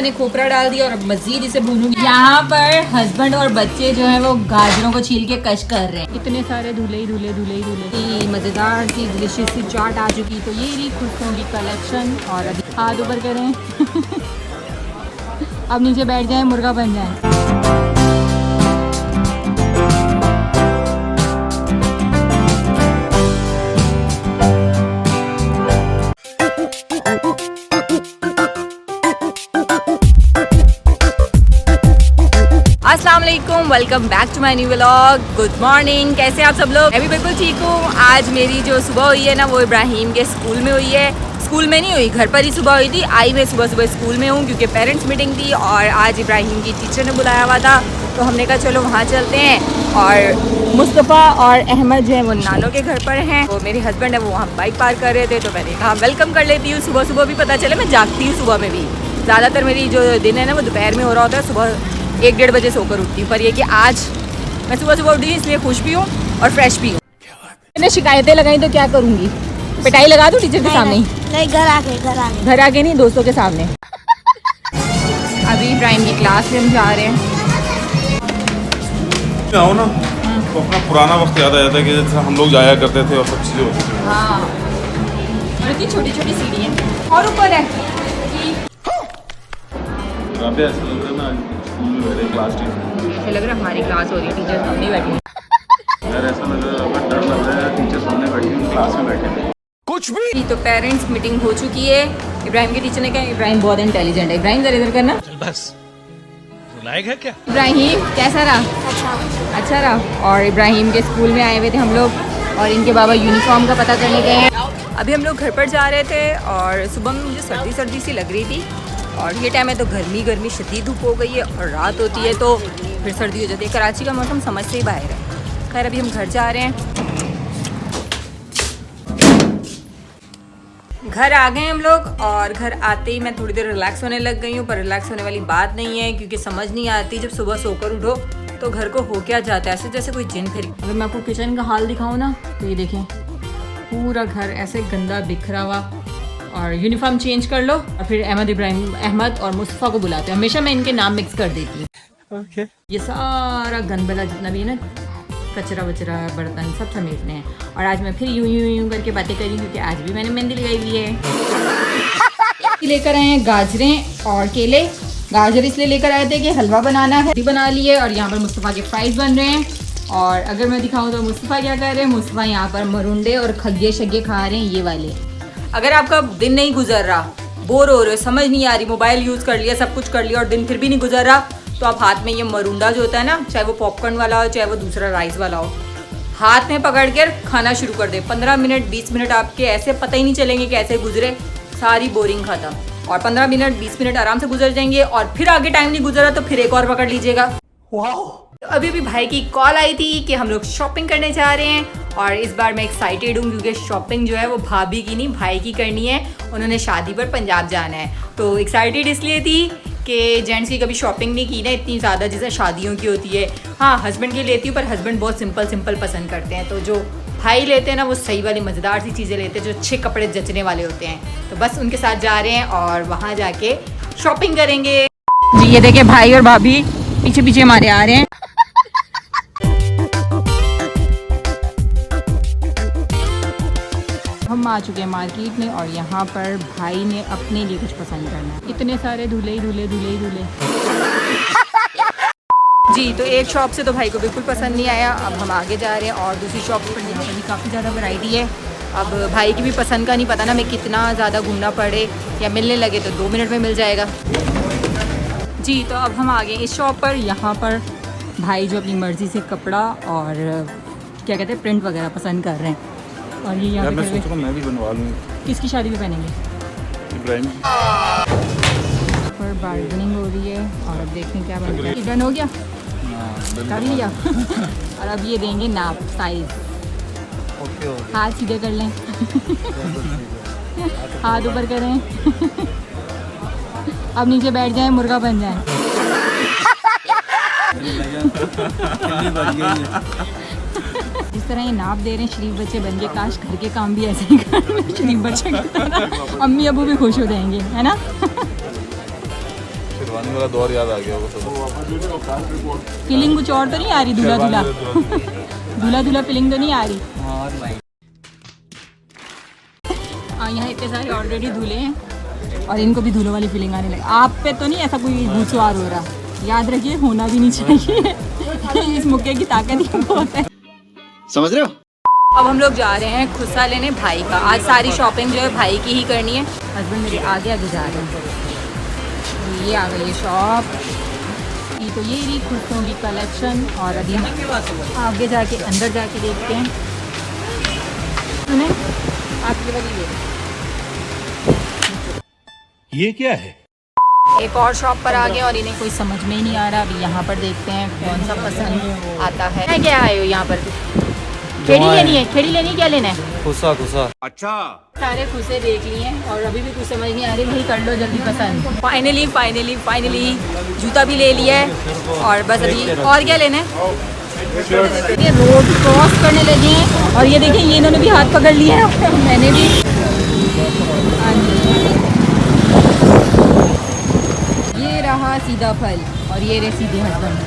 मैंने खोपरा डाल दिया और अब मजीद इसे भूनूंगी। यहाँ पर हस्बैंड और बच्चे जो है वो गाजरों को छील के कश कर रहे हैं। इतने सारे धुले ही धुले मज़ेदार सी डिलिशियस सी चाट आ चुकी। तो ये रही खुशबू की कलेक्शन। और अभी हाथ ऊपर करें अब नीचे बैठ जाए, मुर्गा बन जाए। अस्सलाम वालेकुम, welcome back to my new vlog. Good morning, कैसे आप सब लोग? मैं भी बिल्कुल ठीक हूँ। आज मेरी जो सुबह हुई है ना वो इब्राहिम के स्कूल में हुई है। स्कूल में नहीं हुई, घर पर ही सुबह हुई थी। आई मैं सुबह स्कूल में हूँ क्योंकि पेरेंट्स मीटिंग थी और आज इब्राहिम की टीचर ने बुलाया हुआ था, तो हमने कहा चलो वहाँ चलते हैं। और मुस्तफ़ा और अहमद जो है वो नानो के घर पर हैं। तो मेरे हस्बैंड है वो वहाँ बाइक पार्क कर रहे थे, तो मैंने कहा वेलकम कर लेती हूँ। सुबह भी पता चले मैं जागती हूँ सुबह में भी। ज़्यादातर मेरी जो दिन है ना वो दोपहर में हो रहा होता है, सुबह 1-1:30 बजे सोकर उठती हूँ। पर ये कि आज मैं सुबह उठी इसलिए खुश भी हूँ और फ्रेश भी हूँ। मैंने शिकायतें लगाई तो क्या करूँगी, पिटाई लगा दूँ टीचर के सामने? नहीं, घर आके नहीं, दोस्तों के सामने। अभी इब्राहिम की क्लास में हम जा रहे हैं। आओ ना तो अपना पुराना वक्त याद आ जाता है कि जैसे हम लोग जाया करते थे और सब चीज़ें होती थी। हाँ, और इतनी छोटी छोटी सीढ़ी है और ऊपर है। ऐसा लग रहा है ना स्कूल में बैठे क्लास टीचर। ऐसा लग रहा है हमारी क्लास हो रही है, टीचर सामने बैठी है। यार ऐसा लग रहा है, डर लग रहा है टीचर सामने बैठी है, क्लास में बैठे थे कुछ भी। तो पेरेंट्स मीटिंग हो चुकी है। इब्राहिम के टीचर ने कहा इब्राहिम बहुत इंटेलिजेंट है। इब्राहिम जरा इधर करना। बस रुलाएगा क्या? इब्राहिम कैसा रहा? अच्छा रहा। और इब्राहिम के स्कूल में आए हुए थे हम लोग और इनके बाबा यूनिफॉर्म का पता करने गए हैं। अभी हम लोग घर पर जा रहे थे और सुबह में मुझे सर्दी सी लग रही थी और ये टाइम है तो गर्मी शदीद धूप हो गई है और रात होती है तो फिर सर्दी हो जाती है। कराची का मौसम समझ से ही बाहर है। खैर अभी हम घर जा रहे हैं। घर आ गए हम लोग और घर आते ही मैं थोड़ी देर रिलैक्स होने लग गई हूँ। पर रिलैक्स होने वाली बात नहीं है क्योंकि समझ नहीं आती जब सुबह सोकर उठो तो घर को हो क्या जाता है, ऐसे जैसे कोई जिन फिर। अगर मैं आपको किचन का हाल दिखाऊँ ना तो ये देखें, पूरा घर ऐसे गंदा बिखरा हुआ। और यूनिफॉर्म चेंज कर लो और फिर अहमद और मुस्तफ़ा को बुलाते हैं। हमेशा मैं इनके नाम मिक्स कर देती हूँ। okay. ये सारा गंदबला जितना भी है ना, कचरा वचरा बर्तन सब समेटने हैं। और आज मैं फिर यूं करके बातें करी क्योंकि आज भी मैंने मेहंदी लगाई हुई है। लेकर आए हैं गाजरें और केले। गाजर इसलिए लेकर आए थे कि हलवा बनाना है, बना लिए। और यहाँ पर मुस्तफ़ा के फ्राइज बन रहे हैं। और अगर मैं दिखाऊँ तो मुस्तफ़ा क्या कर रहे हैं, मुस्तफ़ा यहाँ पर मरुंडे और खग्गे शग्गे खा रहे हैं, ये वाले। अगर आपका दिन नहीं गुजर रहा, बोर हो रहे हो, समझ नहीं आ रही, मोबाइल यूज़ कर लिया, सब कुछ कर लिया और दिन फिर भी नहीं गुजर रहा, तो आप हाथ में ये मरुंडा जो होता है ना, चाहे वो पॉपकॉर्न वाला हो चाहे वो दूसरा राइस वाला हो, हाथ में पकड़ कर खाना शुरू कर दे। 15 मिनट 20 मिनट आपके ऐसे पता ही नहीं चलेंगे कैसे गुजरे, सारी बोरिंग खत्म। और 15 मिनट 20 मिनट आराम से गुजर जाएंगे और फिर आगे टाइम नहीं गुजरा तो फिर एक और पकड़ लीजिएगा। अभी भी भाई की कॉल आई थी कि हम लोग शॉपिंग करने जा रहे हैं और इस बार मैं एक्साइटेड हूँ क्योंकि शॉपिंग जो है वो भाभी की नहीं भाई की करनी है। उन्होंने शादी पर पंजाब जाना है, तो एक्साइटेड इसलिए थी कि जेंट्स की कभी शॉपिंग नहीं की ना इतनी ज़्यादा जैसे शादियों की होती है। हाँ, हस्बैंड की लेती हूँ पर हस्बैंड बहुत सिंपल पसंद करते हैं, तो जो भाई लेते हैं ना वो सही वाली मज़ेदार सी चीज़ें लेते हैं जो अच्छे कपड़े जचने वाले होते हैं। तो बस उनके साथ जा रहे हैं और वहाँ जाके शॉपिंग करेंगे। जी ये देखिए भाई और भाभी पीछे हमारे आ रहे हैं। हम आ चुके हैं मार्केट में और यहाँ पर भाई ने अपने लिए कुछ पसंद करना है। इतने सारे धुले जी। तो एक शॉप से तो भाई को बिल्कुल पसंद नहीं आया। अब हम आगे जा रहे हैं और दूसरी शॉप पर, यहाँ पर भी काफ़ी ज़्यादा वैरायटी है। अब भाई की भी पसंद का नहीं पता ना, मैं कितना ज़्यादा घूमना पड़े या मिलने लगे तो 2 मिनट में मिल जाएगा जी। तो अब हम आ गए इस शॉप पर। यहाँ पर भाई जो अपनी मर्ज़ी से कपड़ा और क्या कहते हैं प्रिंट वगैरह पसंद कर रहे हैं। और ये यहाँ मैं सोच रहा हूँ मैं भी बनवा लूँ। किसकी शादी पे पहनेंगे? इब्राहिम। पर बार्गेनिंग हो रही है और अब देखें क्या बनता है। डन हो गया, कर लिया। और अब ये देंगे नाप साइज। हाथ सीधे कर लें, हाथ ऊपर करें। अब नीचे बैठ जाए, मुर्गा बन जाए। जिस तरह ये नाप दे रहे हैं शरीफ बच्चे बन के, काश घर के काम भी ऐसे ही करें शरीफ बच्चे की तरह, अम्मी अबू भी खुश हो जाएंगे, है ना। शेरवानी वाला दौर याद आ गया होगा। फीलिंग कुछ और तो नहीं आ रही? दूल्हा दूल्हा दूल्हा दूल्हा फीलिंग तो नहीं आ रही? यहाँ इतने सारे ऑलरेडी दूल्हे हैं और इनको भी दूल्हों वाली फीलिंग आने लगी। आप पे तो नहीं ऐसा कोई भूसवार हो रहा? याद रखिए, होना भी नहीं चाहिए। इस मुक्के की ताकत ही बहुत है, समझ रहे हो? अब हम लोग जा रहे हैं खुस्सा लेने भाई का। आज सारी शॉपिंग जो है भाई की ही करनी है। हस्बैंड मेरे आगे आगे जा रहे हैं। ये आ गई है शॉप, ये तो ये रही खुस्सों की कलेक्शन। और अभी हम आगे जाके अंदर जाके देखते हैं। सुने आपके वाली ये क्या है? एक और शॉप पर आ गए और इन्हें कोई समझ में ही नहीं आ रहा। अभी यहाँ पर देखते हैं कौन सा पसंद आता है। क्या आए हो यहाँ पर? खेड़ी लेनी है? खेड़ी लेनी, क्या लेना है? खुसा खुसा। अच्छा, सारे खुसे देख लिए हैं और अभी भी कुछ समझ नहीं आ रही। वही कर लो जल्दी पसंद। फाइनली फाइनली फाइनली जूता भी ले लिया है और बस अभी और क्या लेना है। ये रोड क्रॉस करने लगे हैं और ये देखिए ये इन्होंने भी हाथ पकड़ लिया है, मैंने भी। ये रहा सीधा फल और ये रहे सीधे हस्बैंड।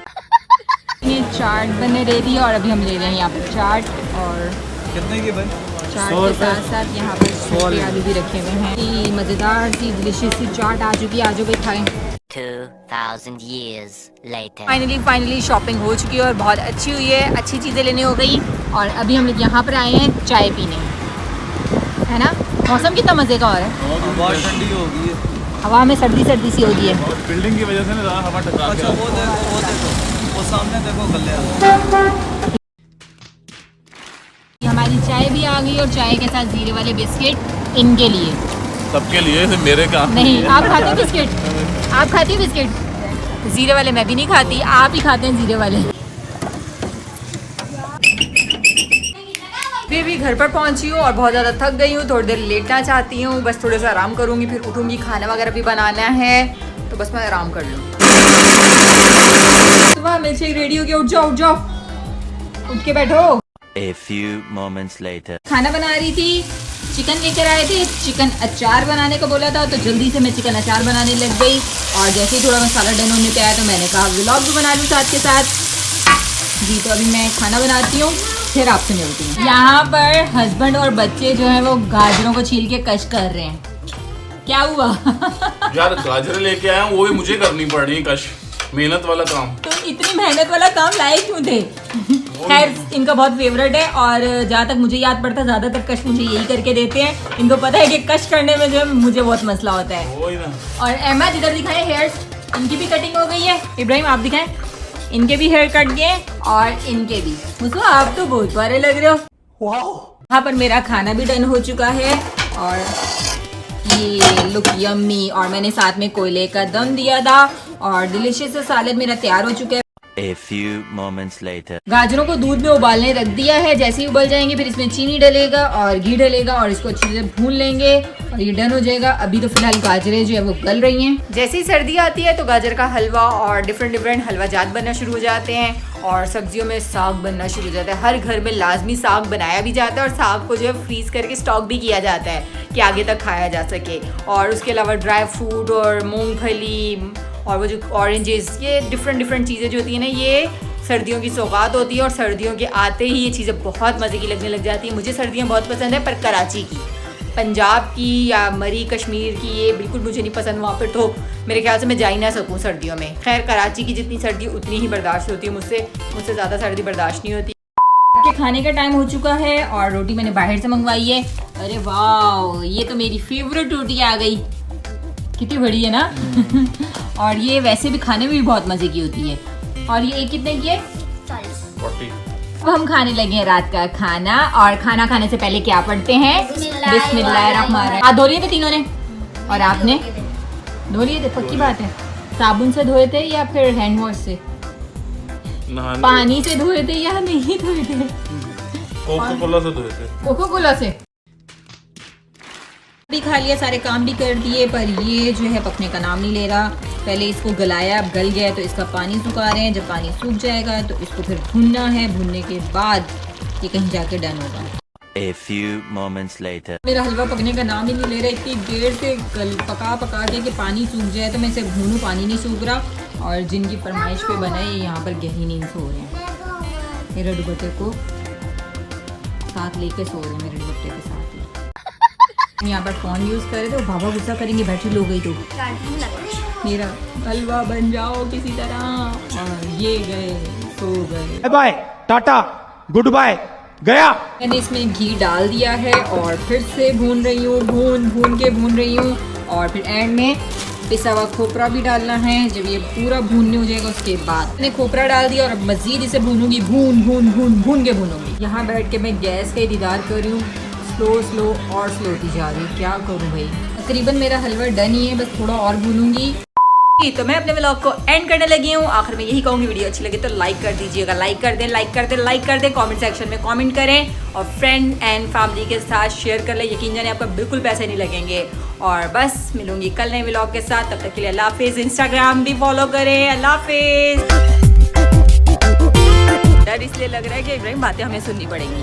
ये चाट बनने दे दी और अभी हम ले रहे हैं यहाँ पर चाट। और कितने की बन? चाट के साथ साथ यहाँ पर छोटे आलू भी रखे हुए हैं। ये मज़ेदार सी डिलिशियस सी चाट आ चुकी है। आज भाई खाएं। 2000 years later. फाइनली शॉपिंग हो चुकी है और बहुत अच्छी हुई है। अच्छी चीज़ें लेने हो गई और अभी हम लोग यहाँ पर आए हैं चाय पीने, है ना? मौसम कितना मज़े का हो रहा है। बहुत ठंडी हो गई है, हवा में सर्दी सर्दी सी हो गई है। बिल्डिंग की वजह से ना हवा टकरा अच्छा वो देखो वो सामने देखो गले। हमारी चाय भी आ गई और चाय के साथ जीरे वाले बिस्किट इनके लिए, सबके लिए, मेरे काम नहीं। आप खाते हो बिस्किट? आप खाती हो बिस्किट? जीरे वाले मैं भी नहीं खाती, आप ही खाते हैं जीरे वाले। फिर भी घर पर पहुंची हूँ और बहुत ज़्यादा थक गई हूँ। थोड़ी देर लेटना चाहती हूँ, बस थोड़ा सा आराम करूँगी, फिर उठूँगी। खाना वगैरह भी बनाना है तो बस मैं आराम कर लूँ। सुबह मिल्क शेक रेडी हो गया, उठ जाओ उठ जाओ, उठ के बैठो। A few moments later. खाना बना रही थी, चिकन लेकर आए थे, चिकन अचार बनाने को बोला था तो जल्दी से मैं चिकन अचार बनाने लग गई। और जैसे ही थोड़ा मसाला डन होने पे आया तो मैंने कहा व्लॉग भी बना लूँ साथ के साथ। जी तो अभी मैं खाना बनाती हूँ, फिर आपसे मिलती हूँ। यहाँ पर हस्बैंड और बच्चे जो है वो गाजरों को छील के कश कर रहे हैं। क्या हुआ? यार गाजर लेके आया हूँ, वो भी मुझे करनी पड़ रही है कश, मेहनत वाला काम। तो इतनी मेहनत वाला काम लाए क्यों थे? खैर इनका बहुत फेवरेट है और जहाँ तक मुझे याद पड़ता है ज़्यादातर कश मुझे यही करके देते हैं। इनको पता है कि कश करने में जो है मुझे बहुत मसला होता है। वही ना। और अहमद इधर दिखाएं, हेयर्स इनकी भी कटिंग हो गई है। इब्राहिम आप दिखाएं, इनके भी हेयर कट गए और इनके भी। मुझको आप तो बहुत प्यारे लग रहे हो। वहाँ पर मेरा खाना भी डन हो चुका है और ये लुक यम्मी। और मैंने साथ में कोयले का दम दिया था और डिलीशियस सैलेड मेरा तैयार हो चुका है। A few moments later. गाजरों को दूध में उबालने रख दिया है। जैसे ही उबल जाएंगे फिर इसमें चीनी डलेगा और घी डलेगा और इसको अच्छे से भून लेंगे और ये डन हो जाएगा। अभी तो फिलहाल गाजरें जो है वो गल रही हैं। जैसे ही सर्दी आती है तो गाजर का हलवा और डिफरेंट हलवा जात बनना शुरू हो जाते हैं और सब्जियों में साग बनना शुरू हो जाता है। हर घर में लाजमी साग बनाया भी जाता है और साग को जो है फ्रीज करके स्टॉक भी किया जाता है कि आगे तक खाया जा सके। और उसके अलावा ड्राई फ्रूट और मूंगफली और वो जो ऑरेंजेस, ये डिफरेंट चीज़ें जो होती हैं ना, ये सर्दियों की सौगात होती है और सर्दियों के आते ही ये चीज़ें बहुत मज़े की लगने लग जाती हैं। मुझे सर्दियाँ बहुत पसंद है, पर कराची की, पंजाब की या मरी कश्मीर की ये बिल्कुल मुझे नहीं पसंद। वहाँ पर तो मेरे ख्याल से मैं जा ही ना सकूँ सर्दियों में। खैर कराची की जितनी सर्दी उतनी ही बर्दाश्त होती है, मुझसे ज़्यादा सर्दी बर्दाश्त नहीं होती। के खाने का टाइम हो चुका है और रोटी मैंने बाहर से मंगवाई है। अरे वाह, ये तो मेरी फेवरेट रोटी आ गई, कितनी बड़ी है ना। और ये वैसे भी खाने में भी बहुत मजे की होती है। और ये कितने की है? 40। अब हम खाने लगे हैं रात का खाना और खाना खाने से पहले क्या पढ़ते हैं? बिस्मिल्लाहिर्रहमानिर्रहीम। हाथ धो लिए थे तीनों ने और आपने धो लिए थे? पक्की बात है। साबुन से धोए थे या फिर हैंड वॉश से? पानी से धोए थे या नहीं धोए थे? कोको कोला से धोए थे। कोको कोला से भी खा लिया, सारे काम भी कर दिए, पर ये जो है पकने का नाम नहीं ले रहा। पहले इसको गलाया, अब गल गया तो इसका पानी सुखा रहे हैं। जब पानी सूख जाएगा तो इसको फिर भूनना है। भूनने के बाद ये कहीं जाके डन होगा। A few moments later. मेरा हलवा पकने का नाम ही नहीं ले रहा, इतनी देर से पका के कि पानी सूख जाए तो मैं इसे भूनूं, पानी नहीं सूख रहा। और जिनकी फरमाइश पे बना है यहाँ पर गहरी नींद सो रहे हैं, मेरे दुपट्टे को साथ लेके सो रहे हैं, मेरे दुपट्टे के साथ। यहाँ पर फ़ोन यूज़ कर रहे थे, बाबा गुस्सा करेंगे, बैटरी लो गई तो। मेरा हलवा बन जाओ किसी तरह। और ये गए, सो गए। बाय टाटा गुड बाय गया। मैंने इसमें घी डाल दिया है और फिर से भून रही हूँ, भून रही हूँ। और फिर एंड में पिसा हुआ खोपरा भी डालना है। जब ये पूरा भूनने हो जाएगा उसके बाद मैंने खोपरा डाल दिया और अब मज़ीद इसे भूनूंगी, भून के भूनूंगी। यहाँ बैठ के मैं गैस का इंतज़ार कर रही हूँ, स्लो और स्लो होती जा रही है। क्या करूँ भाई, तकरीबन मेरा हलवा डन ही है, बस थोड़ा और भूनूंगी। तो मैं अपने व्लॉग को एंड करने लगी हूँ। आखिर में यही कहूँगी, वीडियो अच्छी लगे तो लाइक कर दीजिएगा, लाइक कर दें, कमेंट सेक्शन में कमेंट करें और फ्रेंड एंड फैमिली के साथ शेयर कर लें। यकीन जाने आपको बिल्कुल पैसे नहीं लगेंगे। और बस मिलूंगी कल नए व्लॉग के साथ, तब तक के लिए अल्लाह हाफिज़। इंस्टाग्राम भी फॉलो करें। अल्लाह हाफिज़। डर इसलिए लग रहा है कि इब्राहिम बातें हमें सुननी पड़ेंगी।